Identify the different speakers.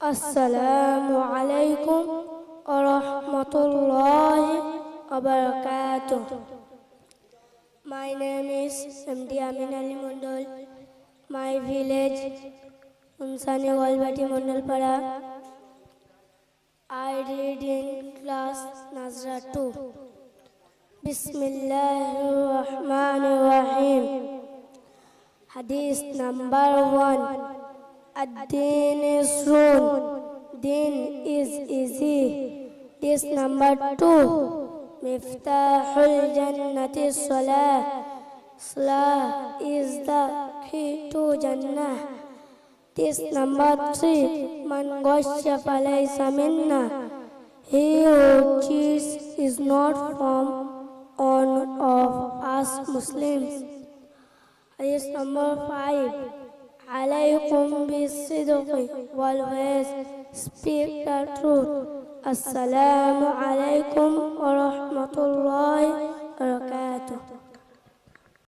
Speaker 1: Assalamu alaikum wa rahmatullahi wa barakatuh. My name is MD Amin Ali Mondal. My village, Unsani Walbati Mondalpara. I read in class Nazra 2. Bismillahirrahmanirrahim. Hadith number 1. Ad-Din is run. Din is easy. Hadith number 2. Miftahul Jannati Salah. Salah is the key to Jannah. Hadith number 3. Man ghashya falaysa minna. He who cheats is not from one of us Muslims. Hadith number 5. Alaykum bis-sidqi always speak the truth. Assalamu alaikum wa rahmatullah